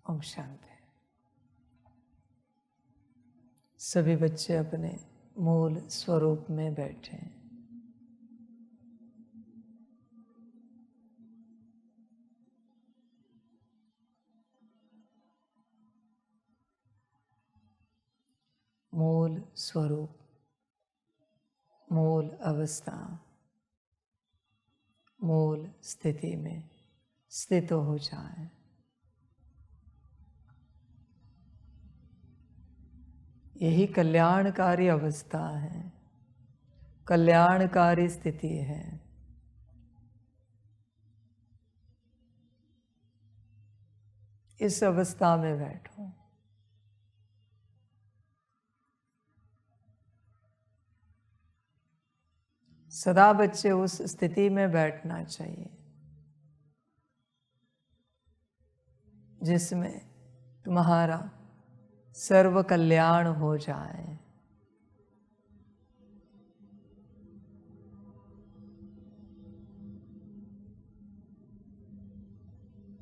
ओम शांति। सभी बच्चे अपने मूल स्वरूप में बैठे। मूल स्वरूप, मूल अवस्था, मूल स्थिति में स्थित हो जाए। यही कल्याणकारी अवस्था है, कल्याणकारी स्थिति है। इस अवस्था में बैठो। सदा बच्चे उस स्थिति में बैठना चाहिए जिसमें तुम्हारा सर्व कल्याण हो जाए।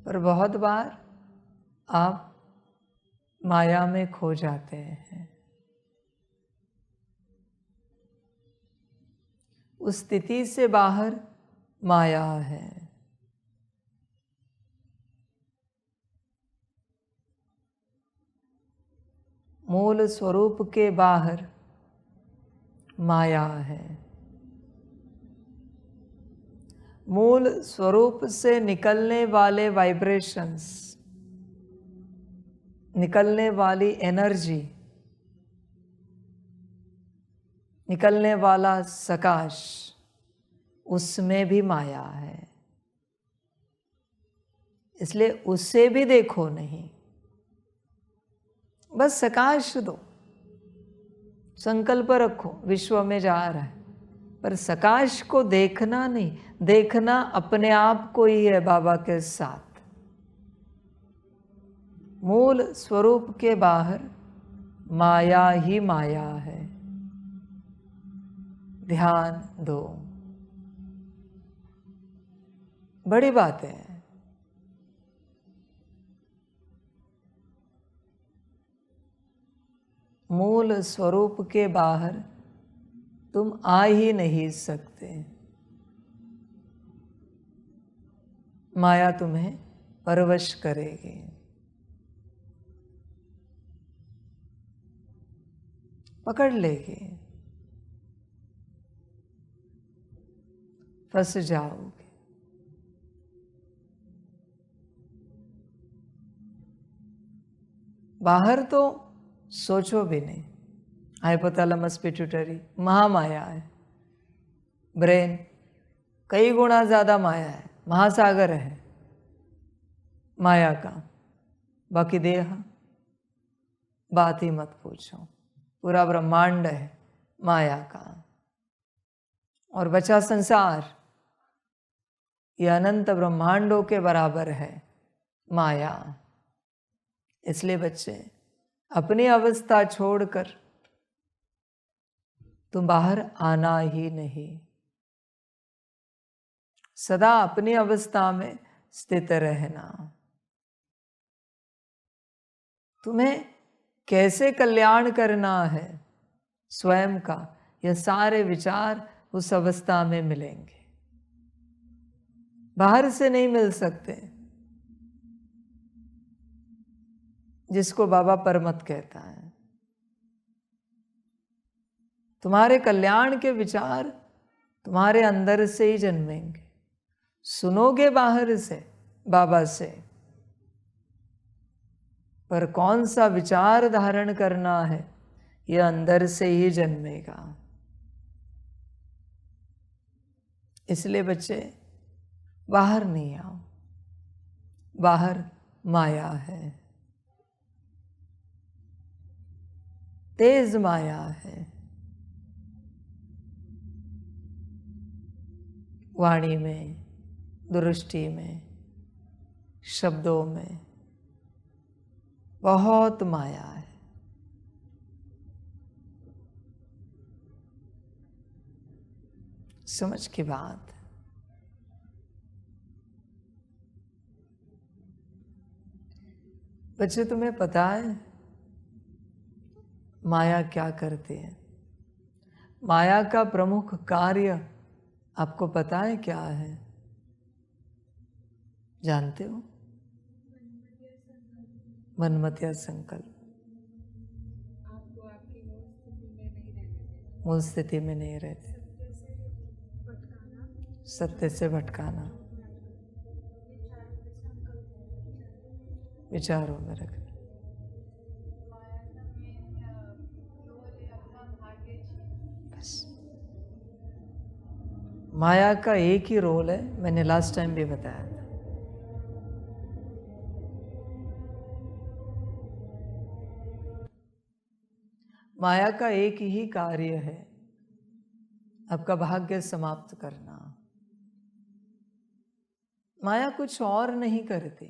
पर बहुत बार आप माया में खो जाते हैं। उस स्थिति से बाहर माया है। मूल स्वरूप के बाहर माया है। मूल स्वरूप से निकलने वाले वाइब्रेशंस, निकलने वाली एनर्जी, निकलने वाला सकाश, उसमें भी माया है। इसलिए उसे भी देखो नहीं, बस सकाश दो। संकल्प रखो विश्व में जा रहा है, पर सकाश को देखना नहीं। देखना अपने आप को ही है बाबा के साथ। मूल स्वरूप के बाहर माया ही माया है। ध्यान दो। बड़ी बात है। मूल स्वरूप के बाहर तुम आ ही नहीं सकते। माया तुम्हें परवश करेगी। पकड़ लेगी, फंस जाओगे। बाहर तो सोचो भी नहीं। हाइपोथैलेमस पिट्यूटरी महामाया है। ब्रेन कई गुना ज्यादा माया है, महासागर है माया का। बाकी देह बात ही मत पूछो। पूरा ब्रह्मांड है माया का। और बचा संसार, ये अनंत ब्रह्मांडों के बराबर है माया। इसलिए बच्चे अपनी अवस्था छोड़कर तुम बाहर आना ही नहीं। सदा अपनी अवस्था में स्थित रहना। तुम्हें कैसे कल्याण करना है स्वयं का, यह सारे विचार उस अवस्था में मिलेंगे। बाहर से नहीं मिल सकते। जिसको बाबा परमत कहता है। तुम्हारे कल्याण के विचार तुम्हारे अंदर से ही जन्मेंगे। सुनोगे बाहर से बाबा से, पर कौन सा विचार धारण करना है यह अंदर से ही जन्मेगा। इसलिए बच्चे बाहर नहीं आओ। बाहर माया है, तेज माया है। वाणी में, दृष्टि में, शब्दों में बहुत माया है। समझ की बात। बच्चे, तुम्हें पता है माया क्या करती है? माया का प्रमुख कार्य आपको पता है क्या है? जानते हो? मनमतिया संकल्प। मूल स्थिति में नहीं रहते, सत्य से भटकाना, विचारों में रखना। बस माया का एक ही रोल है, मैंने लास्ट टाइम भी बताया था। माया का एक ही कार्य है, आपका भाग्य समाप्त करना। माया कुछ और नहीं करती,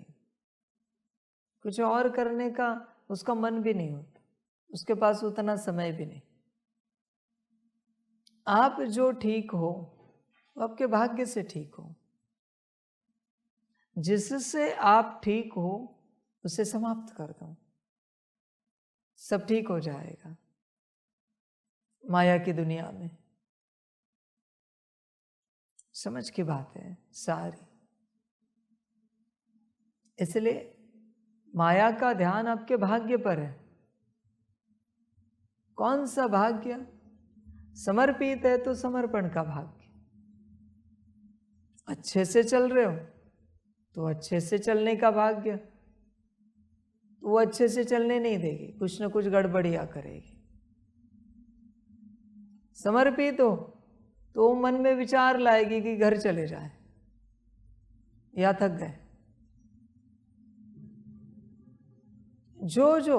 कुछ और करने का उसका मन भी नहीं होता, उसके पास उतना समय भी नहीं। आप जो ठीक हो वो आपके भाग्य से ठीक हो, जिससे आप ठीक हो उसे समाप्त कर दो, सब ठीक हो जाएगा। माया की दुनिया में समझ की बात है सारी। इसलिए माया का ध्यान आपके भाग्य पर है। कौन सा भाग्य? समर्पित है तो समर्पण का भाग्य। अच्छे से चल रहे हो तो अच्छे से चलने का भाग्य। वो अच्छे से चलने नहीं देगी, कुछ न कुछ गड़बड़ियां करेगी। समर्पित हो तो मन में विचार लाएगी कि घर चले जाए या थक गए। जो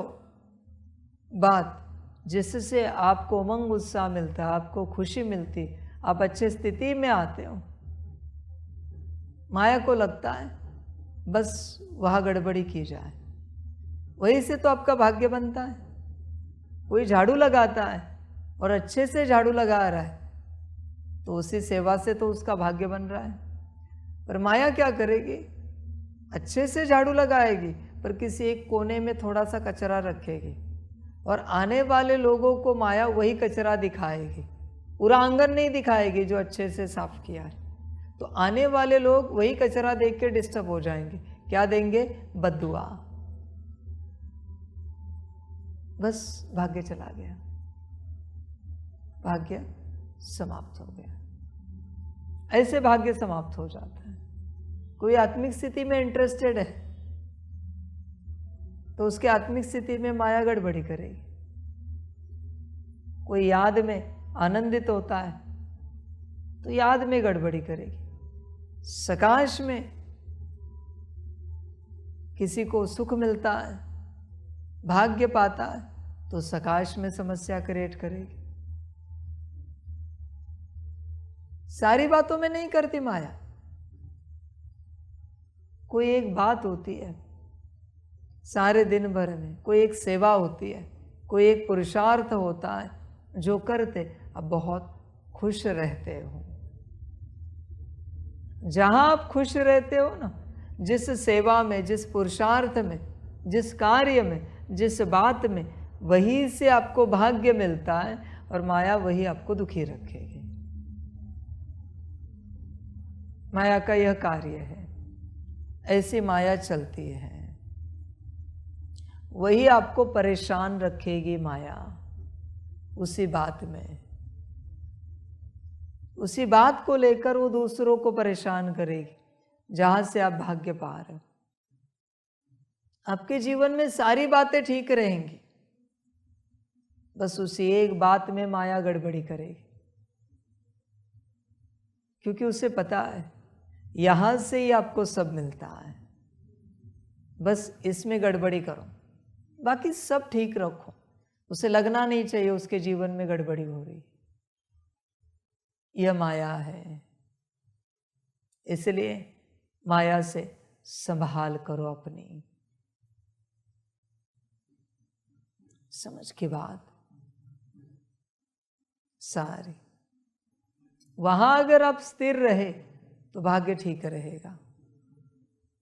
बात जिससे आपको उमंग उत्साह मिलता, आपको खुशी मिलती, आप अच्छे स्थिति में आते हो, माया को लगता है बस वहाँ गड़बड़ी की जाए, वहीं से तो आपका भाग्य बनता है। कोई झाड़ू लगाता है और अच्छे से झाड़ू लगा रहा है तो उसी सेवा से तो उसका भाग्य बन रहा है। पर माया क्या करेगी? अच्छे से झाड़ू लगाएगी पर किसी एक कोने में थोड़ा सा कचरा रखेगी और आने वाले लोगों को माया वही कचरा दिखाएगी, पूरा आंगन नहीं दिखाएगी जो अच्छे से साफ किया है। तो आने वाले लोग वही कचरा देख के डिस्टर्ब हो जाएंगे। क्या देंगे? बद्दुआ। बस भाग्य चला गया, भाग्य समाप्त हो गया। ऐसे भाग्य समाप्त हो जाता है। कोई आत्मिक स्थिति में इंटरेस्टेड है तो उसके आत्मिक स्थिति में माया गड़बड़ी करेगी। कोई याद में आनंदित होता है तो याद में गड़बड़ी करेगी। सकाश में किसी को सुख मिलता है, भाग्य पाता है तो सकाश में समस्या क्रिएट करेगी। सारी बातों में नहीं करती माया। कोई एक बात होती है सारे दिन भर में, कोई एक सेवा होती है, कोई एक पुरुषार्थ होता है जो करते अब बहुत खुश रहते हो। जहां आप खुश रहते हो ना, जिस सेवा में, जिस पुरुषार्थ में, जिस कार्य में, जिस बात में, वही से आपको भाग्य मिलता है और माया वही आपको दुखी रखेगी। माया का यह कार्य है, ऐसी माया चलती है, वही आपको परेशान रखेगी माया। उसी बात में, उसी बात को लेकर वो दूसरों को परेशान करेगी जहां से आप भाग्य पा रहे हो। आपके जीवन में सारी बातें ठीक रहेंगी, बस उसी एक बात में माया गड़बड़ी करेगी, क्योंकि उसे पता है यहां से ही आपको सब मिलता है। बस इसमें गड़बड़ी करो, बाकी सब ठीक रखो। उसे लगना नहीं चाहिए उसके जीवन में गड़बड़ी हो रही। यह माया है। इसलिए माया से संभाल करो अपनी। समझ की बात सारी। वहां अगर आप स्थिर रहे तो भाग्य ठीक रहेगा।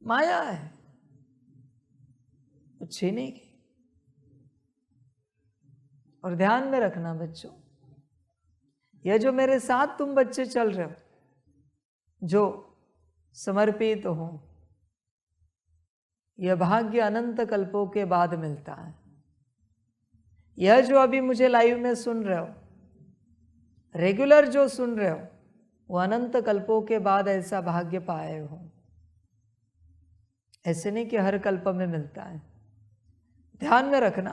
माया है, वो छीनेगी। और ध्यान में रखना बच्चों, यह जो मेरे साथ तुम बच्चे चल रहे हो, जो समर्पित हो, यह भाग्य अनंत कल्पों के बाद मिलता है। यह जो अभी मुझे लाइव में सुन रहे हो, रेगुलर जो सुन रहे हो, वो अनंत कल्पों के बाद ऐसा भाग्य पाए हो। ऐसे नहीं कि हर कल्प में मिलता है। ध्यान में रखना,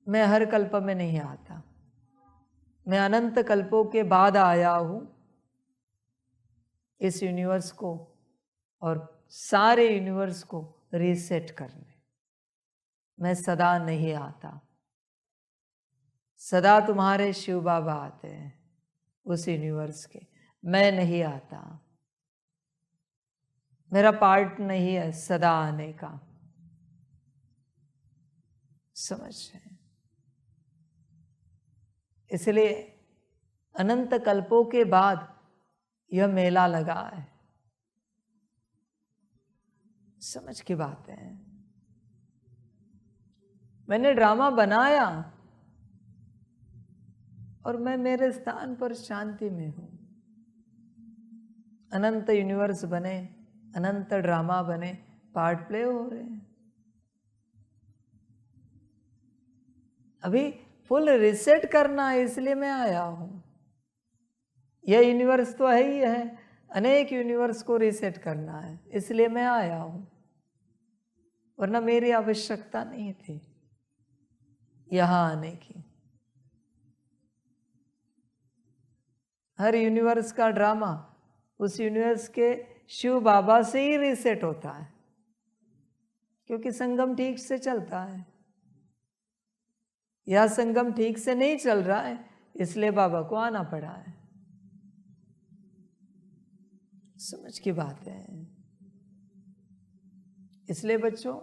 मैं हर कल्प में नहीं आता, मैं अनंत कल्पों के बाद आया हूं इस यूनिवर्स को और सारे यूनिवर्स को रीसेट करने। मैं सदा नहीं आता, सदा तुम्हारे शिव बाबा आते हैं उस यूनिवर्स के, मैं नहीं आता। मेरा पार्ट नहीं है सदा आने का, समझ रहे? इसलिए अनंत कल्पों के बाद यह मेला लगा है। समझ की बात है। मैंने ड्रामा बनाया और मैं मेरे स्थान पर शांति में हूं। अनंत यूनिवर्स बने, अनंत ड्रामा बने, पार्ट प्ले हो रहे हैं। अभी फुल रिसेट करना है, इसलिए मैं आया हूं। यह यूनिवर्स तो है ही है, अनेक यूनिवर्स को रिसेट करना है, इसलिए मैं आया हूं। वरना मेरी आवश्यकता नहीं थी यहां आने की। हर यूनिवर्स का ड्रामा उस यूनिवर्स के शिव बाबा से ही रीसेट होता है, क्योंकि संगम ठीक से चलता है। यह संगम ठीक से नहीं चल रहा है, इसलिए बाबा को आना पड़ा है। समझ की बात है। इसलिए बच्चों,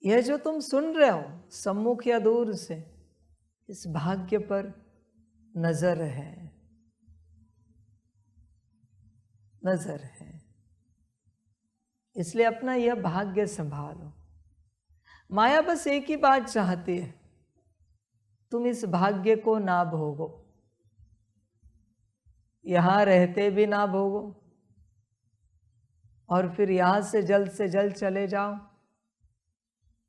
यह जो तुम सुन रहे हो सम्मुख या दूर से, इस भाग्य पर नजर है, नजर है। इसलिए अपना यह भाग्य संभालो। माया बस एक ही बात चाहती है, तुम इस भाग्य को ना भोगो, यहां रहते भी ना भोगो और फिर यहां से जल्द चले जाओ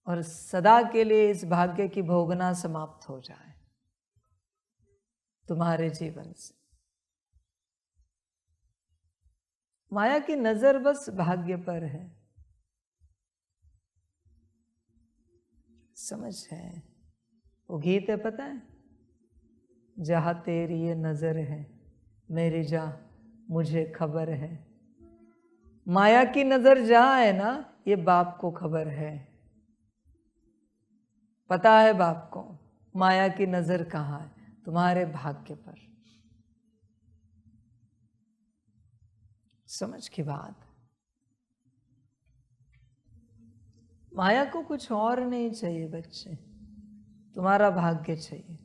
और सदा के लिए इस भाग्य की भोगना समाप्त हो जाए तुम्हारे जीवन से। माया की नजर बस भाग्य पर है, समझ है? वो गीत है, पता है, जहां तेरी ये नजर है मेरी जा मुझे खबर है। माया की नजर जहां है ना, ये बाप को खबर है, पता है बाप को माया की नजर कहां है, तुम्हारे भाग्य पर। समझ की बात। माया को कुछ और नहीं चाहिए बच्चे, तुम्हारा भाग्य चाहिए।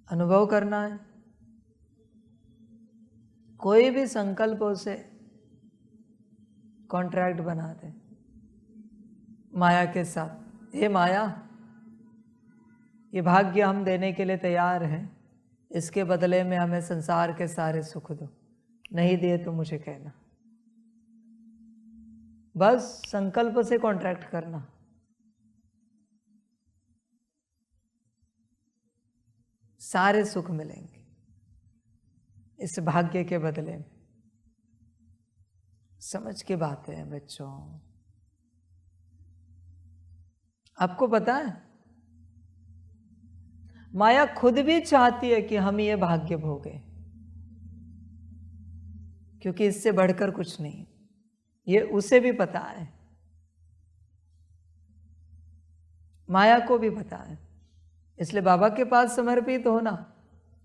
अनुभव करना है। कोई भी संकल्पों से कॉन्ट्रैक्ट बना दे माया के साथ, हे माया, ये भाग्य हम देने के लिए तैयार हैं, इसके बदले में हमें संसार के सारे सुख दो, नहीं दिए तो मुझे कहना। बस संकल्प से कॉन्ट्रैक्ट करना। सारे सुख मिलेंगे इस भाग्य के बदले में। समझ की बात है बच्चों। आपको पता है, माया खुद भी चाहती है कि हम ये भाग्य भोगे, क्योंकि इससे बढ़कर कुछ नहीं, ये उसे भी पता है, माया को भी पता है। इसलिए बाबा के पास समर्पित होना,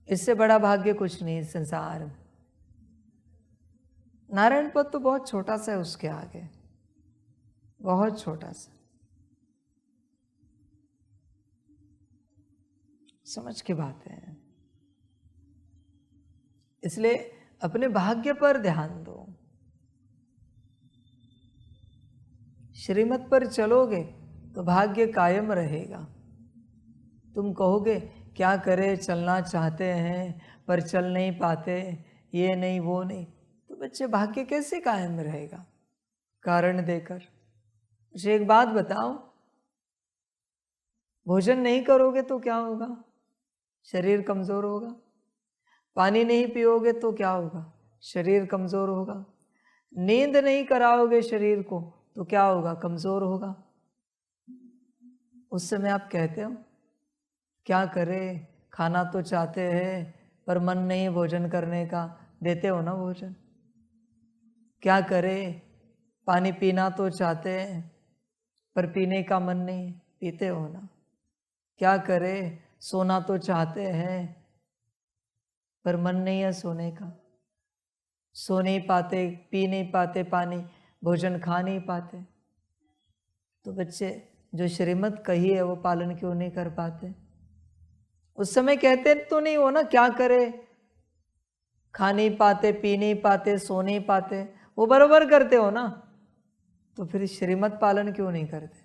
इससे बड़ा भाग्य कुछ नहीं इस संसार में। नारायण पद तो बहुत छोटा सा है उसके आगे, बहुत छोटा सा। समझ की बात है। इसलिए अपने भाग्य पर ध्यान दो। श्रीमत पर चलोगे तो भाग्य कायम रहेगा। तुम कहोगे क्या करे, चलना चाहते हैं पर चल नहीं पाते, ये नहीं वो नहीं, तो बच्चे भाग्य कैसे कायम रहेगा? कारण देकर। मुझे एक बात बताओ, भोजन नहीं करोगे तो क्या होगा? शरीर कमजोर होगा। पानी नहीं पियोगे तो क्या होगा? शरीर कमजोर होगा। नींद नहीं कराओगे शरीर को तो क्या होगा? कमजोर होगा। उस समय आप कहते हो क्या करें, खाना तो चाहते हैं पर मन नहीं भोजन करने का, देते हो ना भोजन। क्या करें, पानी पीना तो चाहते हैं पर पीने का मन नहीं, पीते हो ना। क्या करें, सोना तो चाहते हैं पर मन नहीं है सोने का, सो नहीं पाते, पी नहीं पाते पानी, भोजन खा नहीं पाते। तो बच्चे जो श्रीमत कही है वो पालन क्यों नहीं कर पाते? उस समय कहते तो नहीं हो ना क्या करे, खा नहीं पाते, पी नहीं पाते, सो नहीं पाते, वो बरोबर करते हो ना, तो फिर श्रीमत पालन क्यों नहीं करते?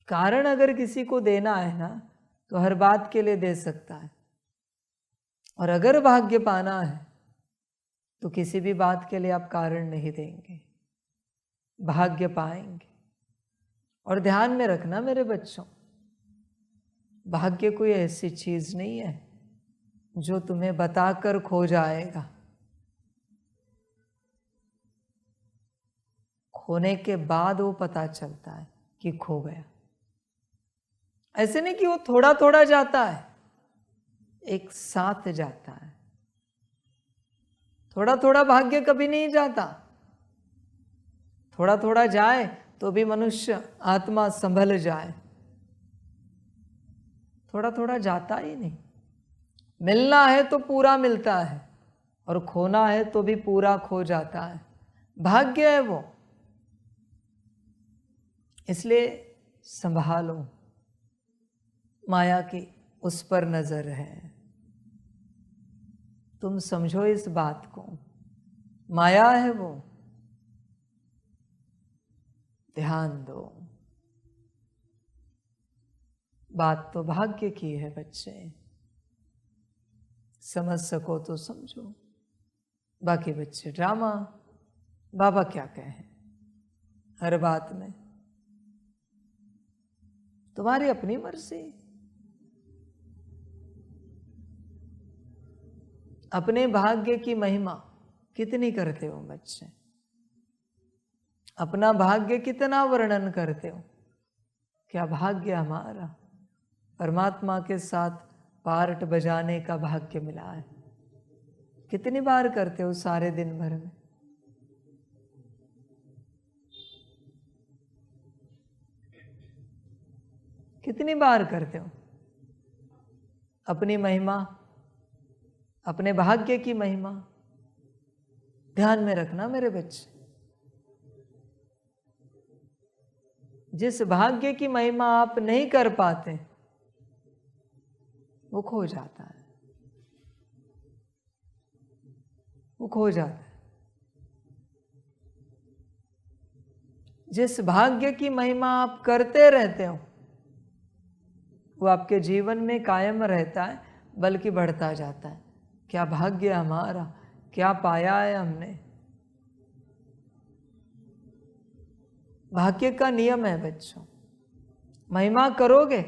कारण अगर किसी को देना है ना तो हर बात के लिए दे सकता है, और अगर भाग्य पाना है तो किसी भी बात के लिए आप कारण नहीं देंगे, भाग्य पाएंगे। और ध्यान में रखना मेरे बच्चों, भाग्य कोई ऐसी चीज नहीं है जो तुम्हें बताकर खो जाएगा। खोने के बाद वो पता चलता है कि खो गया। ऐसे नहीं कि वो थोड़ा थोड़ा जाता है, एक साथ जाता है। थोड़ा थोड़ा भाग्य कभी नहीं जाता। थोड़ा थोड़ा जाए तो भी मनुष्य आत्मा संभल जाए, थोड़ा थोड़ा जाता ही नहीं। मिलना है तो पूरा मिलता है और खोना है तो भी पूरा खो जाता है। भाग्य है वो, इसलिए संभालो, माया की उस पर नजर है। तुम समझो इस बात को, माया है वो, ध्यान दो। बात तो भाग्य की है बच्चे, समझ सको तो समझो, बाकी बच्चे ड्रामा, बाबा क्या कहें हर बात में, तुम्हारी अपनी मर्जी। अपने भाग्य की महिमा कितनी करते हो बच्चे? अपना भाग्य कितना वर्णन करते हो? क्या भाग्य हमारा परमात्मा के साथ पार्ट बजाने का भाग्य मिला है। कितनी बार करते हो सारे दिन भर में? कितनी बार करते हो? अपनी महिमा, अपने भाग्य की महिमा ध्यान में रखना मेरे बच्चे। जिस भाग्य की महिमा आप नहीं कर पाते वो खो जाता है, वो खो जाता है। जिस भाग्य की महिमा आप करते रहते हो वो आपके जीवन में कायम रहता है, बल्कि बढ़ता जाता है। क्या भाग्य हमारा, क्या पाया है हमने। भाग्य का नियम है बच्चों, महिमा करोगे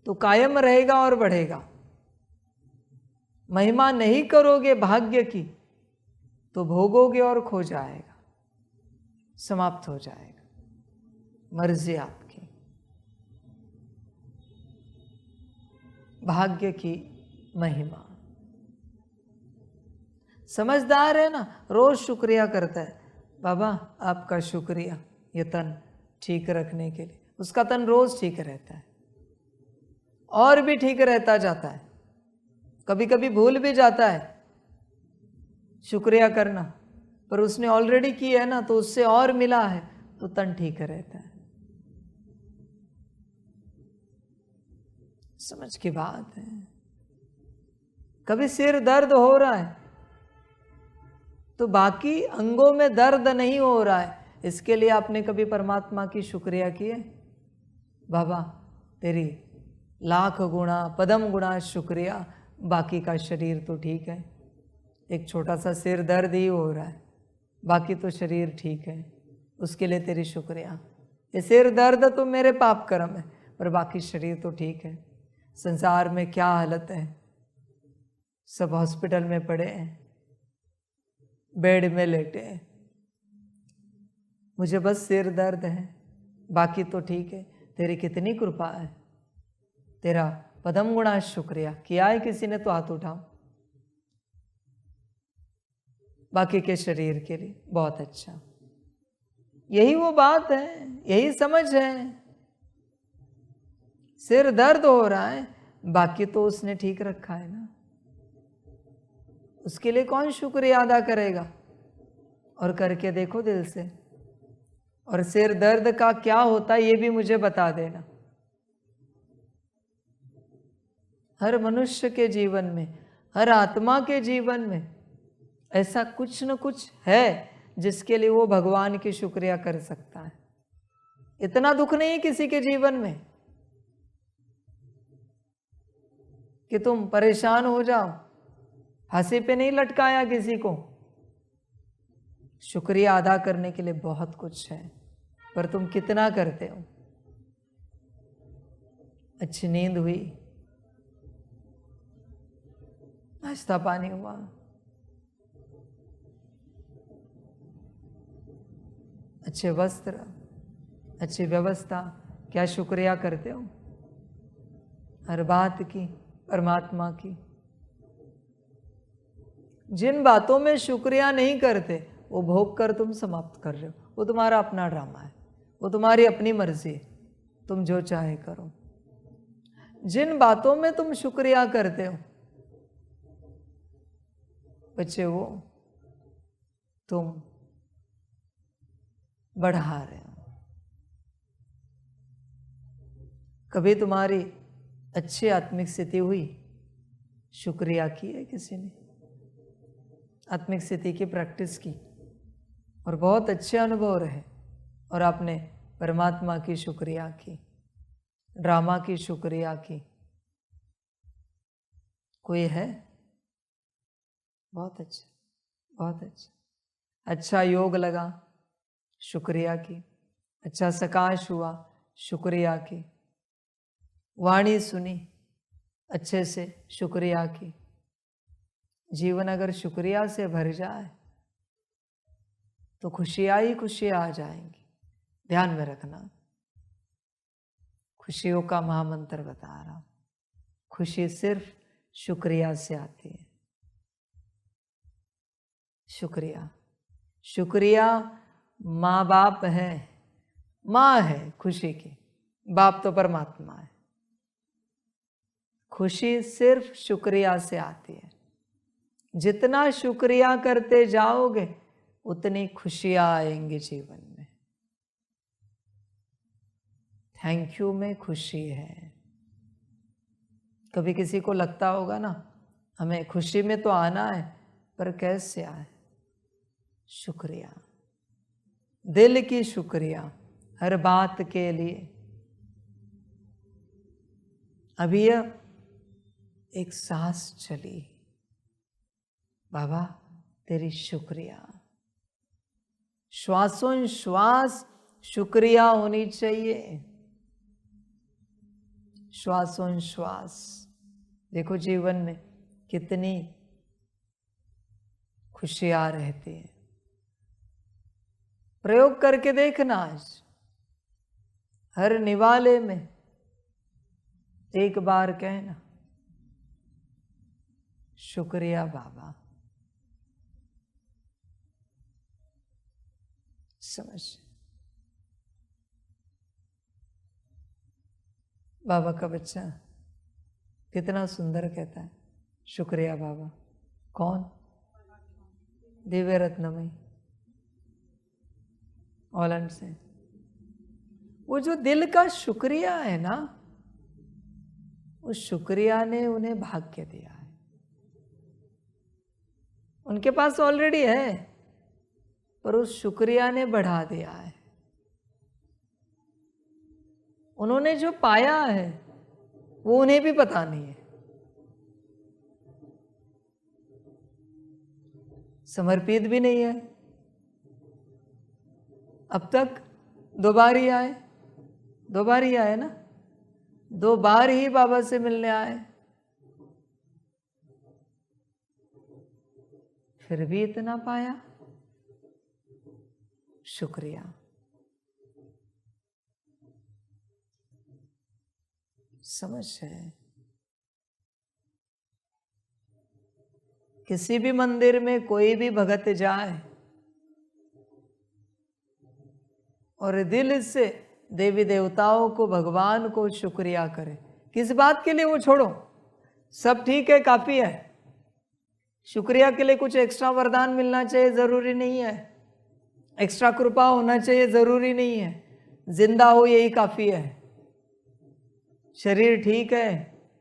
तो कायम रहेगा और बढ़ेगा। महिमा नहीं करोगे भाग्य की तो भोगोगे और खो जाएगा, समाप्त हो जाएगा। मर्जी आपकी। भाग्य की महिमा, समझदार है ना, रोज शुक्रिया करता है, बाबा आपका शुक्रिया ये तन ठीक रखने के लिए। उसका तन रोज ठीक रहता है और भी ठीक रहता जाता है। कभी कभी भूल भी जाता है शुक्रिया करना, पर उसने ऑलरेडी किया है ना, तो उससे और मिला है तो तन ठीक रहता है। समझ की बात है। कभी सिर दर्द हो रहा है तो बाकी अंगों में दर्द नहीं हो रहा है, इसके लिए आपने कभी परमात्मा की शुक्रिया की है? बाबा तेरी लाख गुणा पदम गुणा शुक्रिया, बाकी का शरीर तो ठीक है, एक छोटा सा सिर दर्द ही हो रहा है, बाकी तो शरीर ठीक है, उसके लिए तेरी शुक्रिया। ये सिर दर्द तो मेरे पाप कर्म है, पर बाकी शरीर तो ठीक है। संसार में क्या हालत है, सब हॉस्पिटल में पड़े हैं, बेड में लेटे हैं, मुझे बस सिर दर्द है, बाकी तो ठीक है। तेरी कितनी कृपा है, तेरा पदम गुणा शुक्रिया। किया है किसी ने तो हाथ उठाओ। बाकी के शरीर के लिए बहुत अच्छा। यही वो बात है, यही समझ है। सिर दर्द हो रहा है, बाकी तो उसने ठीक रखा है ना, उसके लिए कौन शुक्रिया अदा करेगा? और करके देखो दिल से। और सिर दर्द का क्या होता है ये भी मुझे बता देना। हर मनुष्य के जीवन में, हर आत्मा के जीवन में ऐसा कुछ न कुछ है जिसके लिए वो भगवान की शुक्रिया कर सकता है। इतना दुख नहीं किसी के जीवन में कि तुम परेशान हो जाओ, फांसी पे नहीं लटकाया किसी को। शुक्रिया अदा करने के लिए बहुत कुछ है, पर तुम कितना करते हो? अच्छी नींद हुई, नाश्ता पानी हुआ, अच्छे वस्त्र, अच्छी व्यवस्था, क्या शुक्रिया करते हो हर बात की, परमात्मा की? जिन बातों में शुक्रिया नहीं करते वो भोग कर तुम समाप्त कर रहे हो। वो तुम्हारा अपना ड्रामा है, वो तुम्हारी अपनी मर्जी है, तुम जो चाहे करो। जिन बातों में तुम शुक्रिया करते हो बच्चे, वो तुम बढ़ा रहे हो। कभी तुम्हारी अच्छी आत्मिक स्थिति हुई, शुक्रिया की है किसी ने? आत्मिक स्थिति की प्रैक्टिस की और बहुत अच्छे अनुभव रहे, और आपने परमात्मा की शुक्रिया की, ड्रामा की शुक्रिया की? कोई है? बहुत अच्छा, बहुत अच्छा। अच्छा योग लगा, शुक्रिया की। अच्छा सकाश हुआ, शुक्रिया की। वाणी सुनी, अच्छे से शुक्रिया की। जीवन अगर शुक्रिया से भर जाए तो खुशियाँ ही खुशियाँ आ जाएंगी। ध्यान में रखना, खुशियों का महामंत्र बता रहा हूँ। खुशी सिर्फ शुक्रिया से आती है। शुक्रिया, शुक्रिया माँ बाप है, माँ है खुशी की, बाप तो परमात्मा है। खुशी सिर्फ शुक्रिया से आती है। जितना शुक्रिया करते जाओगे उतनी खुशियां आएंगी जीवन में। थैंक यू में खुशी है। कभी किसी को लगता होगा ना, हमें खुशी में तो आना है, पर कैसे आए? शुक्रिया, दिल की शुक्रिया हर बात के लिए। अभी यह एक सांस चली, बाबा तेरी शुक्रिया। श्वासों श्वास शुक्रिया होनी चाहिए, श्वासों श्वास। देखो जीवन में कितनी खुशियां रहती है। प्रयोग करके देखना, आज हर निवाले में एक बार कहना, शुक्रिया बाबा। समझ, बाबा का बच्चा कितना सुंदर कहता है, शुक्रिया बाबा। कौन? दिव्य रत्नमयी हॉलैंड से। वो जो दिल का शुक्रिया है ना, उस शुक्रिया ने उन्हें भाग्य दिया है। उनके पास ऑलरेडी है, पर उस शुक्रिया ने बढ़ा दिया है। उन्होंने जो पाया है वो उन्हें भी पता नहीं है। समर्पित भी नहीं है। अब तक 2 बार ही आए, 2 बार ही आए ना, 2 बार ही बाबा से मिलने आए, फिर भी इतना पाया। शुक्रिया। समझ है। किसी भी मंदिर में कोई भी भगत जाए और दिल से देवी देवताओं को, भगवान को शुक्रिया करे। किस बात के लिए वो छोड़ो, सब ठीक है, काफी है। शुक्रिया के लिए कुछ एक्स्ट्रा वरदान मिलना चाहिए, जरूरी नहीं है। एक्स्ट्रा कृपा होना चाहिए, जरूरी नहीं है। जिंदा हो यही काफी है। शरीर ठीक है,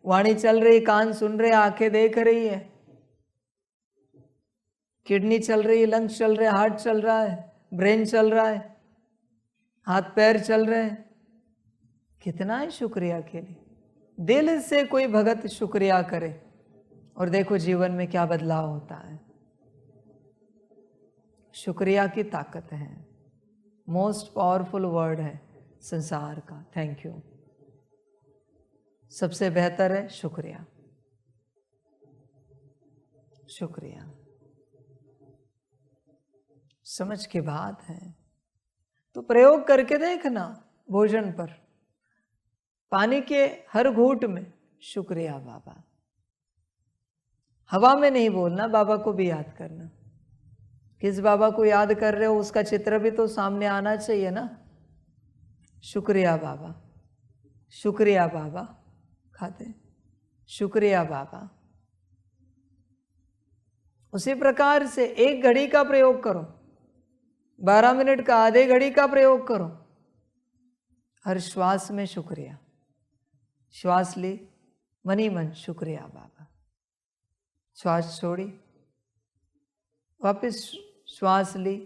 वाणी चल रही, कान सुन रहे, आंखें देख रही है, किडनी चल रही है, लंग्स चल रहे, हार्ट चल रहा है, ब्रेन चल रहा है, हाथ पैर चल रहे हैं। कितना है शुक्रिया के लिए। दिल से कोई भगत शुक्रिया करे और देखो जीवन में क्या बदलाव होता है। शुक्रिया की ताकत है। मोस्ट पावरफुल वर्ड है संसार का, थैंक यू। सबसे बेहतर है शुक्रिया। शुक्रिया समझ की बात है। तो प्रयोग करके देखना। भोजन पर, पानी के हर घूंट में शुक्रिया बाबा। हवा में नहीं बोलना, बाबा को भी याद करना। किस बाबा को याद कर रहे हो उसका चित्र भी तो सामने आना चाहिए ना। शुक्रिया बाबा, शुक्रिया बाबा, खाते, शुक्रिया बाबा। उसी प्रकार से 1 घड़ी का प्रयोग करो, 12 मिनट का, आधे घड़ी का प्रयोग करो। हर श्वास में शुक्रिया। श्वास ली, मनी मन शुक्रिया बाबा। श्वास छोड़ी, वापस श्वास ली,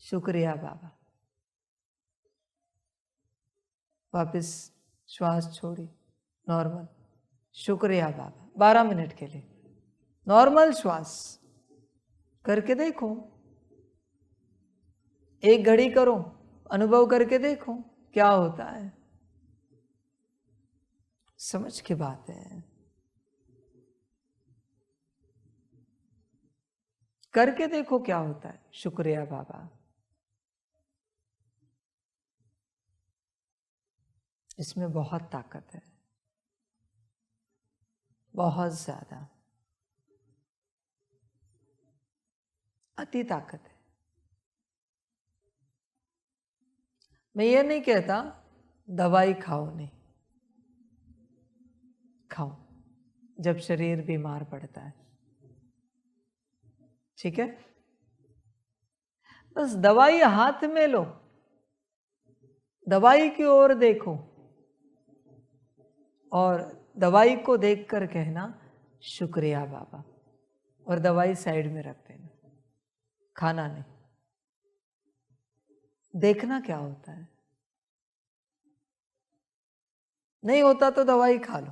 शुक्रिया बाबा। वापस श्वास छोड़ी, नॉर्मल, शुक्रिया बाबा। 12 मिनट के लिए नॉर्मल श्वास करके देखो। 1 घड़ी करो, अनुभव करके देखो क्या होता है। समझ की बात है। करके देखो क्या होता है। शुक्रिया बाबा। इसमें बहुत ताकत है, बहुत ज्यादा, अति ताकत है। मैं ये नहीं कहता दवाई खाओ, नहीं खाओ जब शरीर बीमार पड़ता है, ठीक है। बस दवाई हाथ में लो, दवाई की ओर देखो और दवाई को देखकर कहना शुक्रिया बाबा, और दवाई साइड में रख देना, खाना नहीं। देखना क्या होता है। नहीं होता तो दवाई खा लो,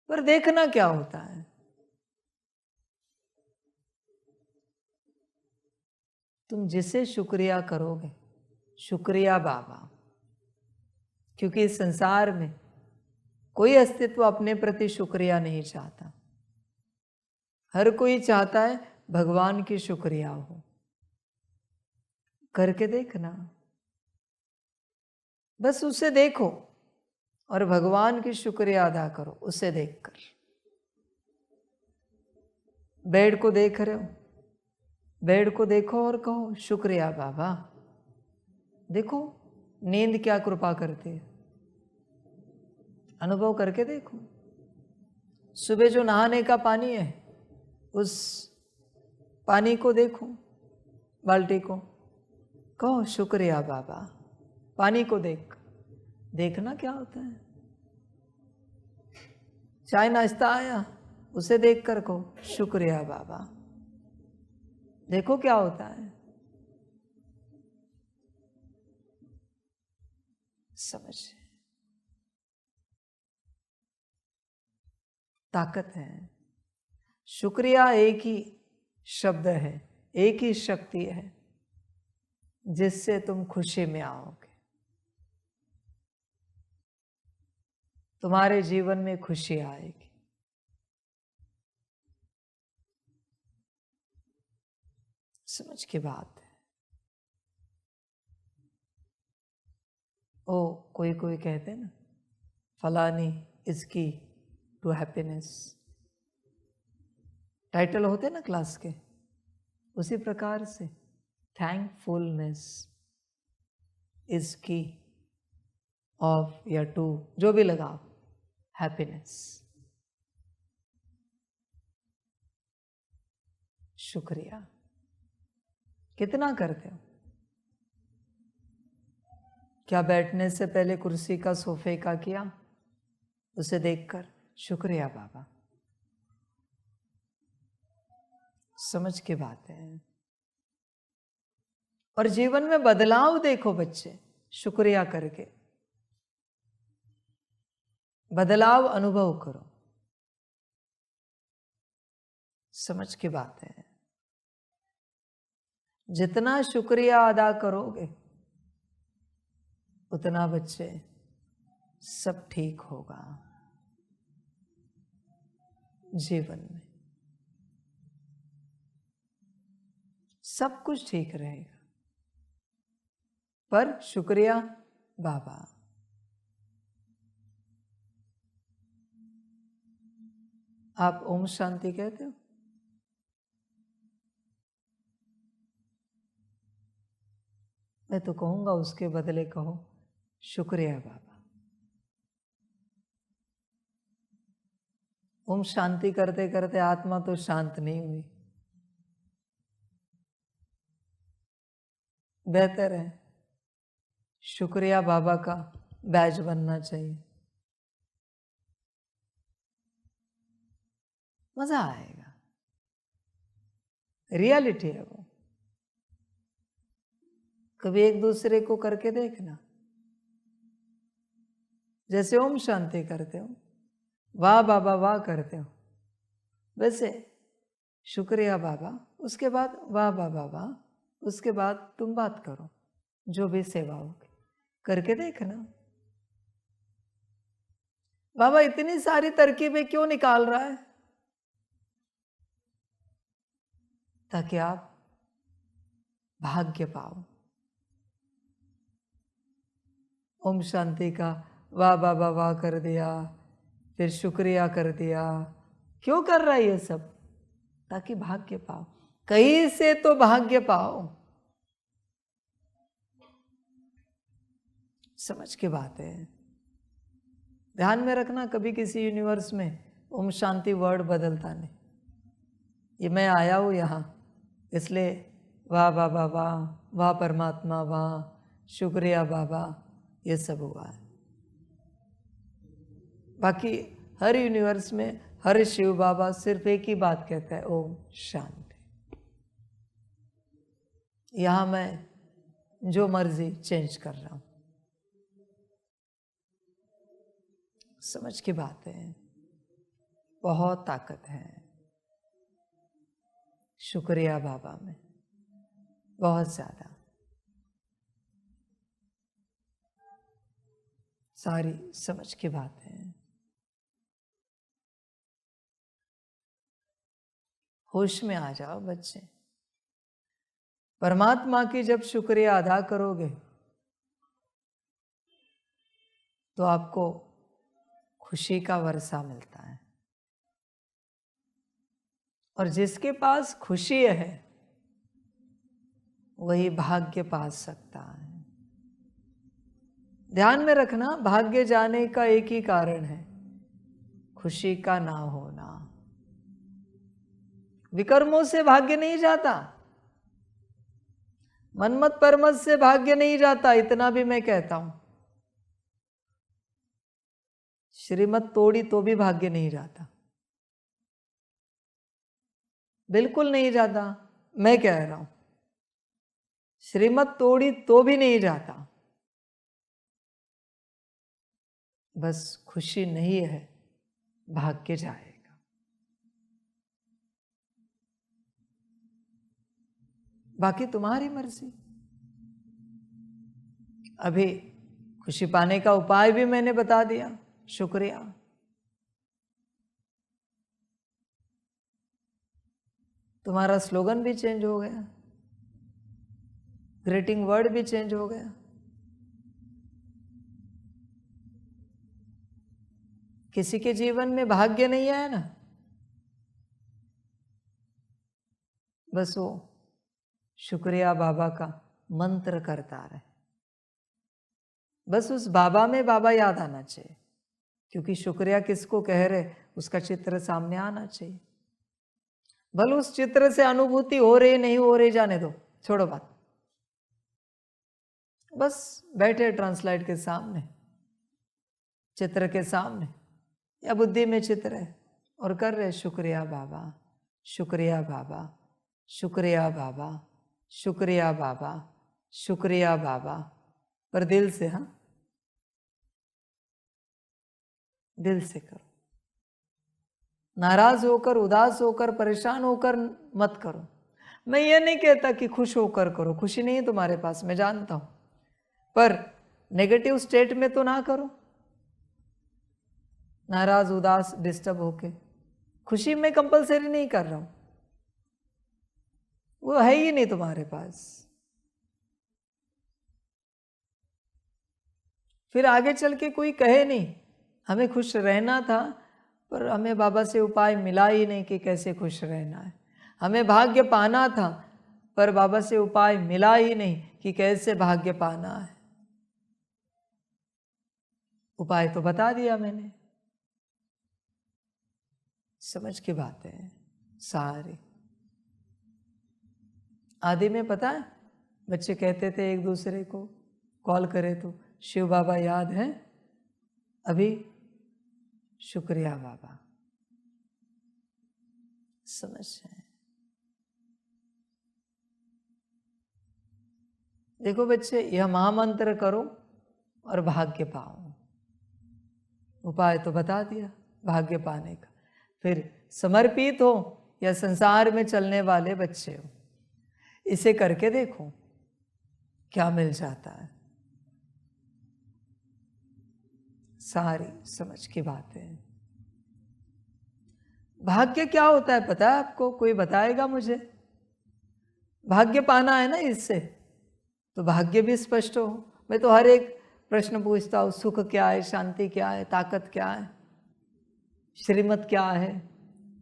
पर देखना क्या होता है। तुम जिसे शुक्रिया करोगे, शुक्रिया बाबा, क्योंकि इस संसार में कोई अस्तित्व अपने प्रति शुक्रिया नहीं चाहता। हर कोई चाहता है भगवान की शुक्रिया हो। करके देखना, बस उसे देखो और भगवान की शुक्रिया अदा करो उसे देखकर। बेड को देख रहे हो, बेड को देखो और कहो शुक्रिया बाबा। देखो नींद क्या कृपा करती है, अनुभव करके देखो। सुबह जो नहाने का पानी है, उस पानी को देखो, बाल्टी को, कहो शुक्रिया बाबा। पानी को देखना क्या होता है। चाय नाश्ता आया, उसे देखकर कहो शुक्रिया बाबा। देखो क्या होता है। समझिए, ताकत है। शुक्रिया एक ही शब्द है, एक ही शक्ति है जिससे तुम खुशी में आओगे। तुम्हारे जीवन में खुशी आएगी। समझ की बात है। ओ कोई कोई कहते हैं ना, फलानी इसकी टू हैप्पीनेस, टाइटल होते ना क्लास के, उसी प्रकार से थैंकफुलनेस इज की ऑफ या टू, जो भी लगाओ, हैप्पीनेस। शुक्रिया कितना करते हो? क्या बैठने से पहले कुर्सी का, सोफे का किया, उसे देखकर शुक्रिया बाबा। समझ के बात है। और जीवन में बदलाव देखो बच्चे, शुक्रिया करके बदलाव अनुभव करो। समझ की बात है। जितना शुक्रिया अदा करोगे उतना बच्चे सब ठीक होगा जीवन में, सब कुछ ठीक रहेगा। पर शुक्रिया बाबा। आप ओम शांति कहते हो? मैं तो कहूंगा उसके बदले कहो शुक्रिया बाबा। ओम शांति करते करते आत्मा तो शांत नहीं हुई। बेहतर है शुक्रिया बाबा का बैज बनना चाहिए, मजा आएगा। रियलिटी है वो। कभी एक दूसरे को करके देखना, जैसे ओम शांति करते हो, वाह बाबा वाह करते हो, वैसे शुक्रिया बाबा, उसके बाद वाह बाबा वाह, उसके बाद तुम बात करो, जो भी सेवा होगी करके देखना। बाबा इतनी सारी तरकीबें क्यों निकाल रहा है? ताकि आप भाग्य पाओ। ओम शांति का वाह बाबा वाह कर दिया, फिर शुक्रिया कर दिया। क्यों कर रहा है ये सब? ताकि भाग्य पाओ, कहीं से तो भाग्य पाओ। समझ की बात है। ध्यान में रखना, कभी किसी यूनिवर्स में ओम शांति वर्ड बदलता नहीं। ये मैं आया हूं यहां, इसलिए वाह बाबा वाह, वाह परमात्मा वाह, शुक्रिया बाबा, ये सब हुआ है। बाकी हर यूनिवर्स में हर शिव बाबा सिर्फ एक ही बात कहता है, ओम शांति। यहां मैं जो मर्जी चेंज कर रहा हूं। समझ की बात है। बहुत ताकत है शुक्रिया बाबा में, बहुत ज्यादा। सारी समझ की बात है। होश में आ जाओ बच्चे। परमात्मा की जब शुक्रिया अदा करोगे तो आपको खुशी का वर्षा मिलता है। और जिसके पास खुशी है वही भाग्य पा सकता है। ध्यान में रखना, भाग्य जाने का एक ही कारण है, खुशी का ना होना। विकर्मों से भाग्य नहीं जाता, मनमत परमत से भाग्य नहीं जाता, इतना भी मैं कहता हूं। श्रीमत तोड़ी तो भी भाग्य नहीं जाता, बिल्कुल नहीं जाता। मैं कह रहा हूं श्रीमत तोड़ी तो भी नहीं जाता। बस खुशी नहीं है, भाग्य जाएगा। बाकी तुम्हारी मर्जी। अभी खुशी पाने का उपाय भी मैंने बता दिया, शुक्रिया। तुम्हारा स्लोगन भी चेंज हो गया, ग्रीटिंग वर्ड भी चेंज हो गया। किसी के जीवन में भाग्य नहीं आया ना, बस वो शुक्रिया बाबा का मंत्र करता रहे। बस उस बाबा में बाबा याद आना चाहिए, क्योंकि शुक्रिया किसको कह रहे उसका चित्र सामने आना चाहिए। भले उस चित्र से अनुभूति हो रही नहीं हो रही, जाने दो, छोड़ो बात। बस बैठे ट्रांसलाइट के सामने, चित्र के सामने या बुद्धि में चित्र है, और कर रहे शुक्रिया बाबा, शुक्रिया बाबा, शुक्रिया बाबा, शुक्रिया बाबा, शुक्रिया बाबा, पर दिल से। हाँ, दिल से करो। नाराज होकर, उदास होकर, परेशान होकर मत करो। मैं ये नहीं कहता कि खुश होकर करो, खुशी नहीं है तुम्हारे पास, मैं जानता हूं, पर नेगेटिव स्टेट में तो ना करो। नाराज, उदास, डिस्टर्ब होके खुशी में कंपलसरी नहीं कर रहा हूं, वो है ही नहीं तुम्हारे पास। फिर आगे चल के कोई कहे नहीं हमें खुश रहना था, पर हमें बाबा से उपाय मिला ही नहीं कि कैसे खुश रहना है। हमें भाग्य पाना था, पर बाबा से उपाय मिला ही नहीं कि कैसे भाग्य पाना है। उपाय तो बता दिया मैंने, समझ की बातें हैं सारी। आदि में पता है, बच्चे कहते थे एक दूसरे को, कॉल करे तो शिव बाबा याद है, अभी शुक्रिया बाबा। समझ है? देखो बच्चे, यह महामंत्र करो और भाग्य पाओ। उपाय तो बता दिया भाग्य पाने का। फिर समर्पित हो या संसार में चलने वाले बच्चे हो, इसे करके देखो क्या मिल जाता है। सारी समझ की बातें हैं। भाग्य क्या होता है पता है आपको? कोई बताएगा मुझे? भाग्य पाना है ना इससे, तो भाग्य भी स्पष्ट हो। मैं तो हर एक प्रश्न पूछता हूँ, सुख क्या है, शांति क्या है, ताकत क्या है, श्रीमत क्या है,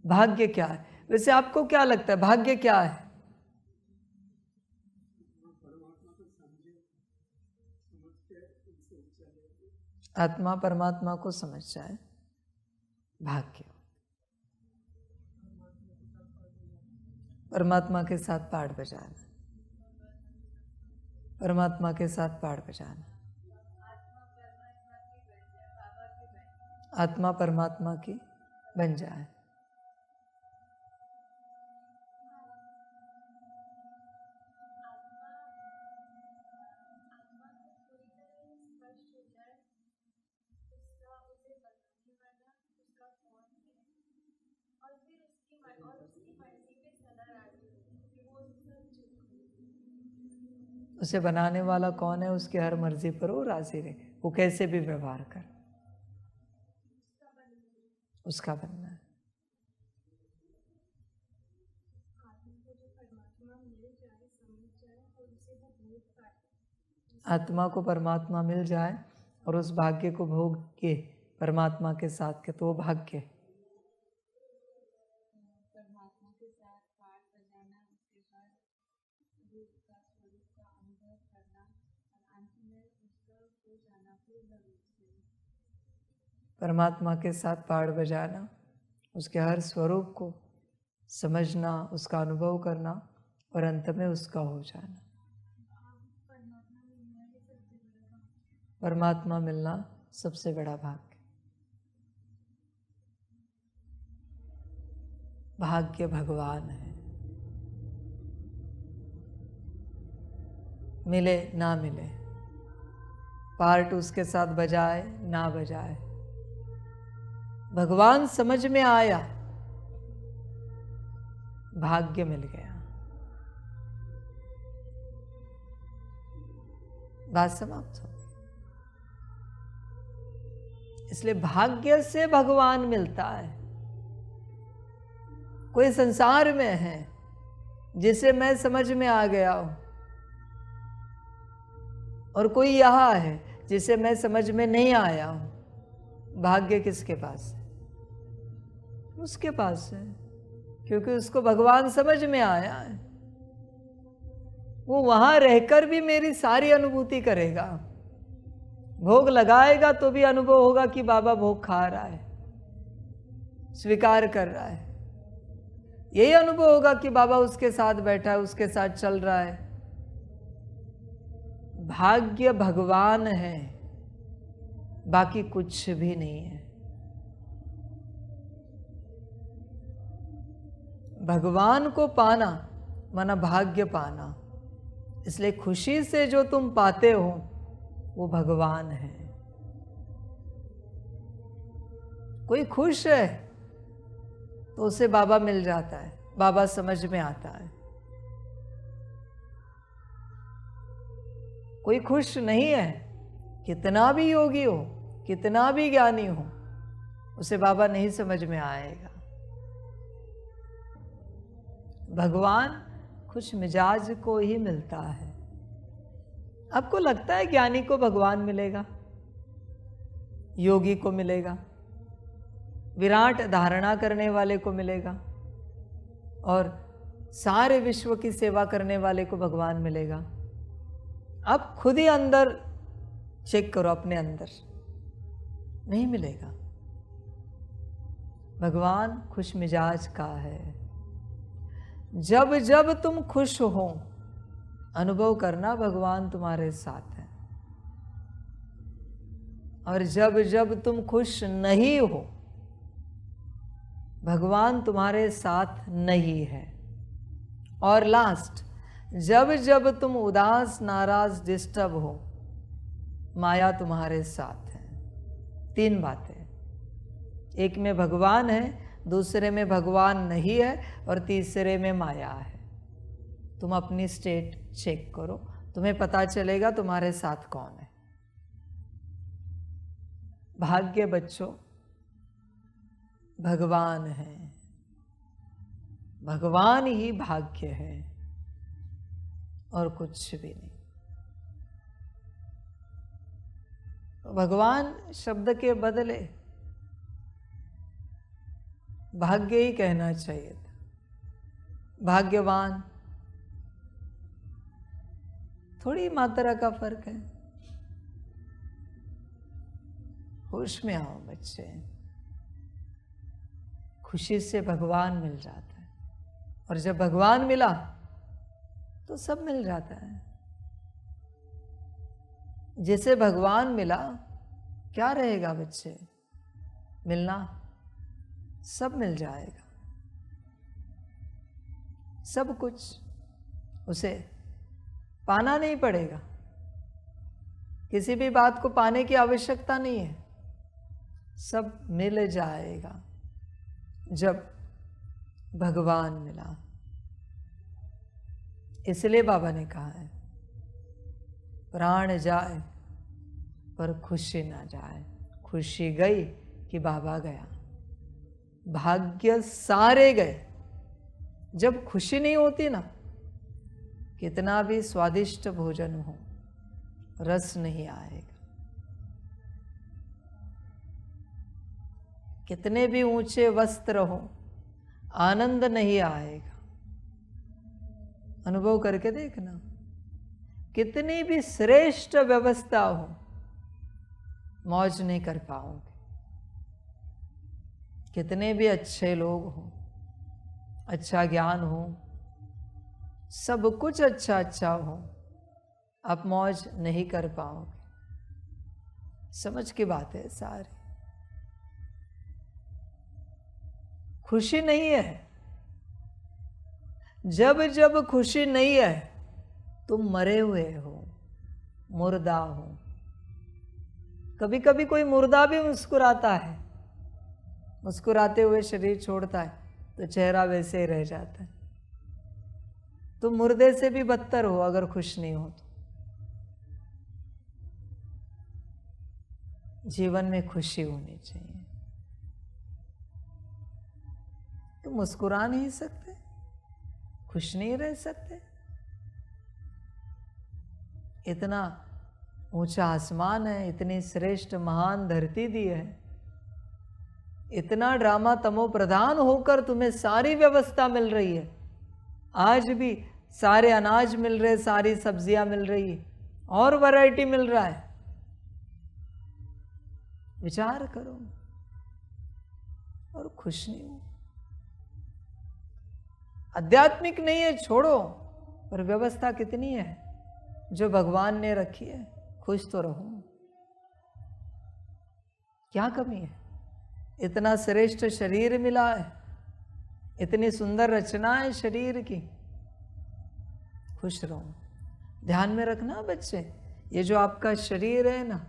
भाग्य क्या है? वैसे आपको क्या लगता है भाग्य क्या है? आत्मा परमात्मा को समझ जाए, भाग्य। परमात्मा के साथ पाठ बजाना, परमात्मा के साथ पाठ बजाना। आत्मा परमात्मा की बन जाए। उसे बनाने वाला कौन है? उसकी हर मर्जी पर वो राजी रहे, वो कैसे भी व्यवहार कर, उसका बनना है। आत्मा को परमात्मा मिल जाए और उस भाग्य को भोग के परमात्मा के साथ के, तो वो भाग्य। परमात्मा के साथ पाठ बजाना, उसके हर स्वरूप को समझना, उसका अनुभव करना और अंत में उसका हो जाना। परमात्मा मिलना सबसे बड़ा भाग्य। भाग्य भगवान है, मिले ना मिले, पार्ट उसके साथ बजाए ना बजाए, भगवान समझ में आया, भाग्य मिल गया। बात समाप्त हो गई। इसलिए भाग्य से भगवान मिलता है। कोई संसार में है जिसे मैं समझ में आ गया हूं, और कोई यहां है जिसे मैं समझ में नहीं आया हूं। भाग्य किसके पास है? उसके पास है, क्योंकि उसको भगवान समझ में आया है। वो वहां रहकर भी मेरी सारी अनुभूति करेगा। भोग लगाएगा तो भी अनुभव होगा कि बाबा भोग खा रहा है, स्वीकार कर रहा है। यही अनुभव होगा कि बाबा उसके साथ बैठा है, उसके साथ चल रहा है। भाग्य भगवान है, बाकी कुछ भी नहीं है। भगवान को पाना माना भाग्य पाना। इसलिए खुशी से जो तुम पाते हो वो भगवान है। कोई खुश है तो उसे बाबा मिल जाता है, बाबा समझ में आता है। कोई खुश नहीं है, कितना भी योगी हो, कितना भी ज्ञानी हो, उसे बाबा नहीं समझ में आएगा। भगवान खुश मिजाज को ही मिलता है। आपको लगता है ज्ञानी को भगवान मिलेगा, योगी को मिलेगा, विराट धारणा करने वाले को मिलेगा, और सारे विश्व की सेवा करने वाले को भगवान मिलेगा? आप खुद ही अंदर चेक करो, अपने अंदर नहीं मिलेगा। भगवान खुश मिजाज का है। जब जब तुम खुश हो, अनुभव करना भगवान तुम्हारे साथ है, और जब जब तुम खुश नहीं हो, भगवान तुम्हारे साथ नहीं है। और लास्ट, जब जब तुम उदास, नाराज, डिस्टर्ब हो, माया तुम्हारे साथ है। 3 बातें, एक में भगवान है, दूसरे में भगवान नहीं है, और तीसरे में माया है। तुम अपनी स्टेट चेक करो, तुम्हें पता चलेगा तुम्हारे साथ कौन है। भाग्य बच्चों भगवान है, भगवान ही भाग्य है और कुछ भी नहीं। भगवान शब्द के बदले भाग्य ही कहना चाहिए था। भाग्यवान, थोड़ी मात्रा का फर्क है। होश में आओ बच्चे, खुशी से भगवान मिल जाता है, और जब भगवान मिला तो सब मिल जाता है। जिसे भगवान मिला क्या रहेगा बच्चे? मिलना, सब मिल जाएगा, सब कुछ उसे पाना नहीं पड़ेगा। किसी भी बात को पाने की आवश्यकता नहीं है, सब मिल जाएगा जब भगवान मिला। इसलिए बाबा ने कहा है, प्राण जाए पर खुशी ना जाए। खुशी गई कि बाबा गया, भाग्य सारे गए। जब खुशी नहीं होती ना, कितना भी स्वादिष्ट भोजन हो, रस नहीं आएगा। कितने भी ऊंचे वस्त्र हो, आनंद नहीं आएगा। अनुभव करके देखना, कितनी भी श्रेष्ठ व्यवस्था हो, मौज नहीं कर पाओगे। कितने भी अच्छे लोग हो, अच्छा ज्ञान हो, सब कुछ अच्छा अच्छा हो, आप मौज नहीं कर पाओगे। समझ की बात है सारी। खुशी नहीं है। जब जब खुशी नहीं है, तुम मरे हुए हो, मुर्दा हो, कभी कभी कोई मुर्दा भी मुस्कुराता है, मुस्कुराते हुए शरीर छोड़ता है तो चेहरा वैसे ही रह जाता है। तुम मुर्दे से भी बदतर हो अगर खुश नहीं हो तो। जीवन में खुशी होनी चाहिए। तुम मुस्कुरा नहीं सकते, खुश नहीं रह सकते। इतना ऊंचा आसमान है, इतनी श्रेष्ठ महान धरती दी है, इतना ड्रामा तमो प्रधान होकर तुम्हें सारी व्यवस्था मिल रही है। आज भी सारे अनाज मिल रहे, सारी सब्जियां मिल रही है और वैरायटी मिल रहा है। विचार करो और खुश नहीं हो। आध्यात्मिक नहीं है छोड़ो, पर व्यवस्था कितनी है जो भगवान ने रखी है। खुश तो रहो, क्या कमी है? इतना श्रेष्ठ शरीर मिला है, इतनी सुंदर रचना है शरीर की। खुश रहो। ध्यान में रखना बच्चे, ये जो आपका शरीर है ना,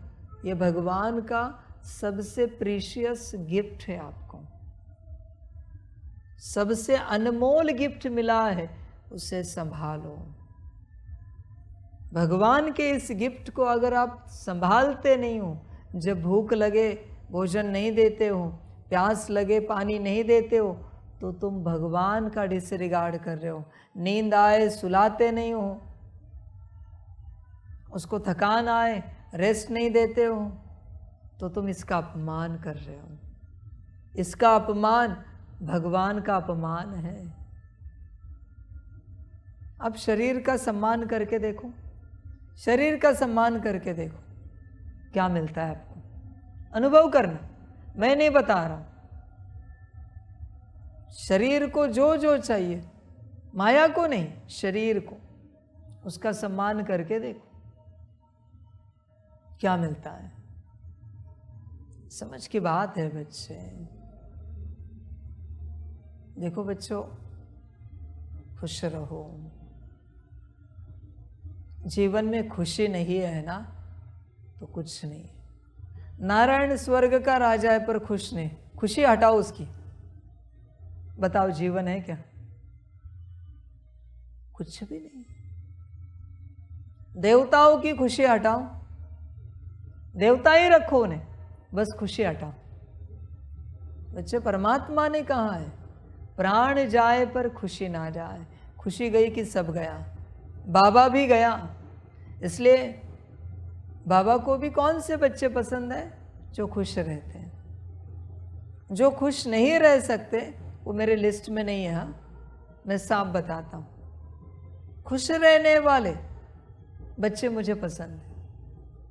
ये भगवान का सबसे प्रीशियस गिफ्ट है। आपको सबसे अनमोल गिफ्ट मिला है, उसे संभालो। भगवान के इस गिफ्ट को अगर आप संभालते नहीं हो, जब भूख लगे भोजन नहीं देते हो, प्यास लगे पानी नहीं देते हो, तो तुम भगवान का डिसरिगार्ड कर रहे हो। नींद आए सुलाते नहीं हो, उसको थकान आए रेस्ट नहीं देते हो, तो तुम इसका अपमान कर रहे हो। इसका अपमान भगवान का अपमान है। अब शरीर का सम्मान करके देखो, शरीर का सम्मान करके देखो क्या मिलता है आपको। अनुभव करना, मैं नहीं बता रहा। शरीर को जो जो चाहिए, माया को नहीं, शरीर को, उसका सम्मान करके देखो क्या मिलता है। समझ की बात है बच्चे। देखो बच्चों, खुश रहो। जीवन में खुशी नहीं है ना, तो कुछ नहीं। नारायण स्वर्ग का राजा है पर खुश नहीं, खुशी हटाओ उसकी। बताओ जीवन है क्या? कुछ भी नहीं। देवताओं की खुशी हटाओ, देवता ही रखो उन्हें, बस खुशी हटाओ। बच्चे, परमात्मा ने कहा है प्राण जाए पर खुशी ना जाए। खुशी गई कि सब गया, बाबा भी गया। इसलिए बाबा को भी कौन से बच्चे पसंद है? जो खुश रहते हैं। जो खुश नहीं रह सकते वो मेरे लिस्ट में नहीं है। हाँ, मैं साफ बताता हूँ। खुश रहने वाले बच्चे मुझे पसंद है।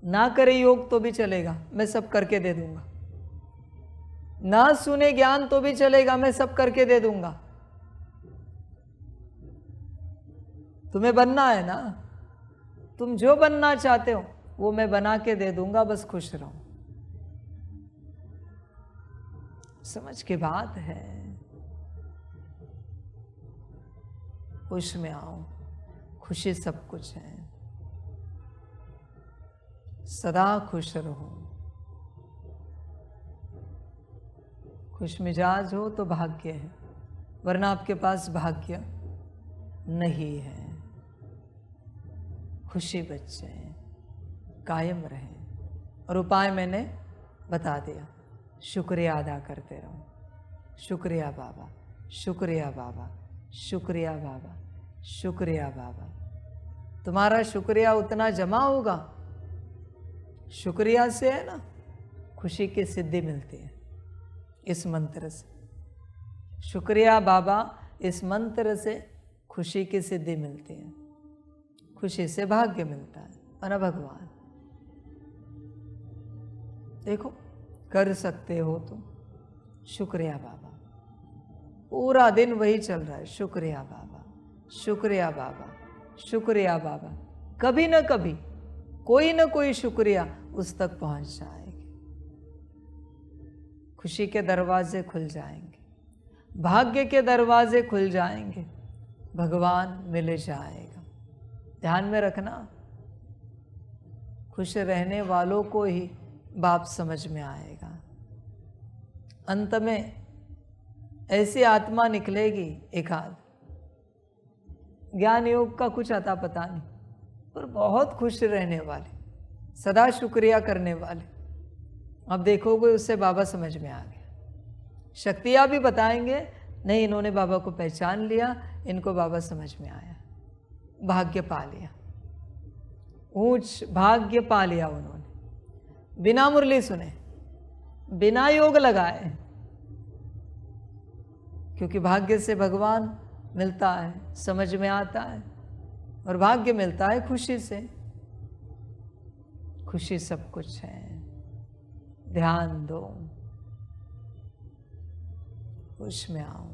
ना करे योग तो भी चलेगा, मैं सब करके दे दूंगा। ना सुने ज्ञान तो भी चलेगा, मैं सब करके दे दूंगा। तुम्हें बनना है ना, तुम जो बनना चाहते हो वो मैं बना के दे दूंगा, बस खुश रहो। समझ की बात है। खुश में आओ, खुशी सब कुछ है। सदा खुश रहो। खुश मिजाज हो तो भाग्य है, वरना आपके पास भाग्य नहीं है। खुशी बच्चे कायम रहे। और उपाय मैंने बता दिया, शुक्रिया अदा करते रहो। शुक्रिया बाबा, शुक्रिया बाबा, शुक्रिया बाबा, शुक्रिया बाबा। तुम्हारा शुक्रिया उतना जमा होगा, शुक्रिया से है ना खुशी की सिद्धि मिलती है। इस मंत्र से, शुक्रिया बाबा, इस मंत्र से खुशी की सिद्धि मिलती है। खुशी से भाग्य मिलता है। और भगवान देखो, कर सकते हो तो शुक्रिया बाबा। पूरा दिन वही चल रहा है, शुक्रिया बाबा, शुक्रिया बाबा, शुक्रिया बाबा। कभी ना कभी कोई ना कोई शुक्रिया उस तक पहुंच जाएगी। खुशी के दरवाजे खुल जाएंगे, भाग्य के दरवाजे खुल जाएंगे, भगवान मिल जाएगा। ध्यान में रखना, खुश रहने वालों को ही बाप समझ में आएगा। अंत में ऐसी आत्मा निकलेगी एकाध, ज्ञान योग का कुछ अता पता नहीं, पर बहुत खुश रहने वाले, सदा शुक्रिया करने वाले। अब देखोगे उससे बाबा समझ में आ गया। शक्तियाँ भी बताएंगे, नहीं इन्होंने बाबा को पहचान लिया, इनको बाबा समझ में आया, भाग्य पा लिया, ऊंच भाग्य पा लिया उन्होंने, बिना मुरली सुने, बिना योग लगाए, क्योंकि भाग्य से भगवान मिलता है, समझ में आता है, और भाग्य मिलता है खुशी से। खुशी सब कुछ है, ध्यान दो, होश में आओ।